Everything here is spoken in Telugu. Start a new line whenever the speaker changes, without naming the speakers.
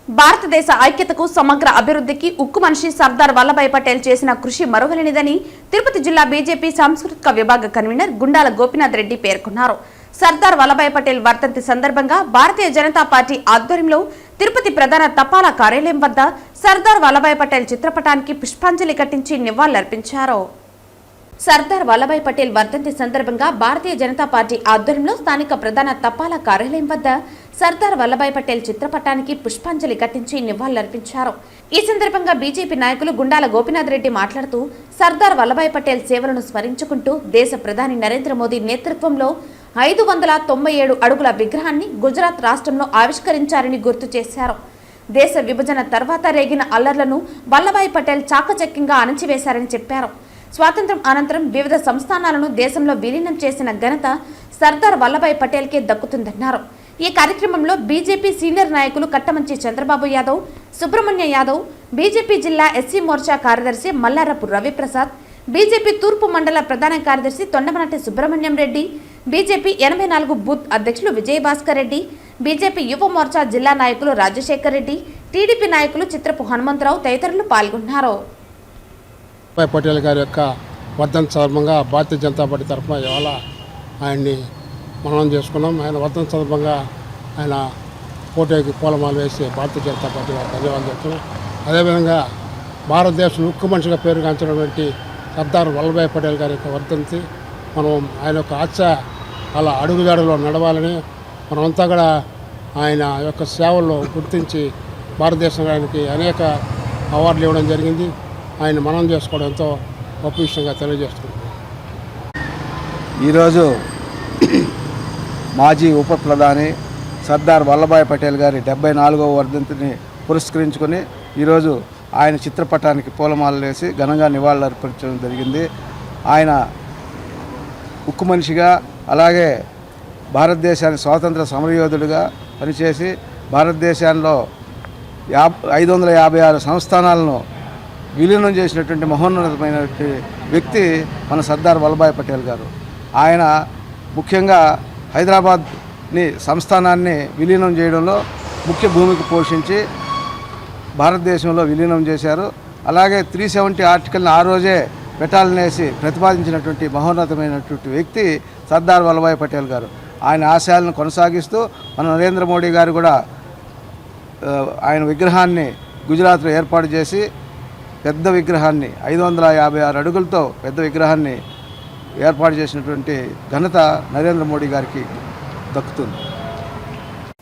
భారతదేశ ఐక్యతకు సమగ్ర అభివృద్ధికి ఉక్కు మనిషి సర్దార్ వల్లభాయ్ పటేల్ చేసిన కృషి మరువలేనిదని తిరుపతి జిల్లా బీజేపీ సాంస్కృతిక విభాగ కన్వీనర్ గుండాల గోపీనాథ్ రెడ్డి పేర్కొన్నారు. సర్దార్ వల్లభాయ్ పటేల్ వర్ధంతి సందర్భంగా భారతీయ జనతా పార్టీ ఆధ్వర్యంలో తిరుపతి ప్రధాన తపాలా కార్యాలయం వద్ద సర్దార్ వల్లభాయ్ పటేల్ చిత్రపటానికి పుష్పాంజలి ఘటించి నివాళులర్పించారు. సర్దార్ వల్లభాయ్ పటేల్ వర్ధంతి సందర్భంగా భారతీయ జనతా పార్టీ ఆధ్వర్యంలో స్థానిక ప్రధాన తపాలా కార్యాలయం వద్ద సర్దార్ వల్లభాయ్ పటేల్ చిత్రపటానికి పుష్పాంజలి ఘటించి నివాళులర్పించారు. ఈ సందర్భంగా బీజేపీ నాయకులు గుండాల గోపీనాథ్ రెడ్డి మాట్లాడుతూ సర్దార్ వల్లభాయ్ పటేల్ సేవలను స్మరించుకుంటూ దేశ ప్రధాని నరేంద్ర మోదీ నేతృత్వంలో 597 అడుగుల విగ్రహాన్ని గుజరాత్ రాష్ట్రంలో ఆవిష్కరించారని గుర్తు చేశారు. దేశ విభజన తర్వాత రేగిన అల్లర్లను వల్లభాయ్ పటేల్ చాకచక్యంగా అణచివేశారని చెప్పారు. స్వాతంత్ర్యం అనంతరం వివిధ సంస్థానాలను దేశంలో విలీనం చేసిన ఘనత సర్దార్ వల్లభాయ్ పటేల్కే దక్కుతుందన్నారు. ఈ కార్యక్రమంలో బీజేపీ సీనియర్ నాయకులు కట్టమంచి చంద్రబాబు యాదవ్, సుబ్రహ్మణ్య యాదవ్, బీజేపీ జిల్లా ఎస్సీ మోర్చా కార్యదర్శి మల్లారపు రవిప్రసాద్, బీజేపీ తూర్పు మండల ప్రధాన కార్యదర్శి తొండమనటి సుబ్రహ్మణ్యం రెడ్డి, బీజేపీ 84 బూత్ అధ్యక్షులు విజయభాస్కర్ రెడ్డి, బీజేపీ యువ మోర్చా జిల్లా నాయకులు రాజశేఖర్ రెడ్డి, టీడీపీ నాయకులు చిత్రపు హనుమంతరావు తదితరులు పాల్గొన్నారు.
పటేల్ గారి యొక్క వర్ధంతి సందర్భంగా భారతీయ జనతా పార్టీ తరఫున ఇవాళ ఆయన్ని మననం చేసుకున్నాం. ఆయన వర్ధంతి సందర్భంగా ఆయన ఫోటోకి పూలమాల వేసి భారతీయ జనతా పార్టీ వారికి ధన్యవాదాలు చెప్తున్నాం. అదేవిధంగా భారతదేశంలో ఉక్కు మనిషిగా పేరుగాంచినటువంటి సర్దార్ వల్లభాయ్ పటేల్ గారి యొక్క వర్ధంతి మనం ఆయన యొక్క అలా అడుగుజాడలో నడవాలని మనమంతా కూడా ఆయన యొక్క సేవల్లో గుర్తించి భారతదేశానికి అనేక అవార్డులు ఇవ్వడం జరిగింది. ఆయన మనం చేసుకోవడం ఎంతో గొప్ప విషయంగా తెలియజేస్తున్నాం.
ఈరోజు మాజీ ఉప ప్రధాని సర్దార్ వల్లభాయ్ పటేల్ గారి 74వ వర్ధంతిని పురస్కరించుకొని ఈరోజు ఆయన చిత్రపటానికి పూలమాలలు వేసి ఘనంగా నివాళులర్పించడం జరిగింది. ఆయన ఉక్కు మనిషిగా అలాగే భారతదేశానికి స్వాతంత్ర సమరయోధుడిగా పనిచేసి భారతదేశంలో 556 సంస్థానాలను విలీనం చేసినటువంటి మహోన్నతమైనటువంటి వ్యక్తి మన సర్దార్ వల్లభాయ్ పటేల్ గారు. ఆయన ముఖ్యంగా హైదరాబాద్ని సంస్థానాన్ని విలీనం చేయడంలో ముఖ్య భూమిక పోషించి భారతదేశంలో విలీనం చేశారు. అలాగే 370 ఆర్టికల్ని ఆ రోజే పెట్టాలనేసి ప్రతిపాదించినటువంటి మహోన్నతమైనటువంటి వ్యక్తి సర్దార్ వల్లభాయ్ పటేల్ గారు. ఆయన ఆశయాలను కొనసాగిస్తూ మన నరేంద్ర మోడీ గారు కూడా ఆయన విగ్రహాన్ని గుజరాత్లో ఏర్పాటు చేసి పెద్ద విగ్రహాన్ని 556 అడుగులతో పెద్ద విగ్రహాన్ని ఏర్పాటు చేసినటువంటి ఘనత నరేంద్ర మోడీ గారికి దక్కుతుంది.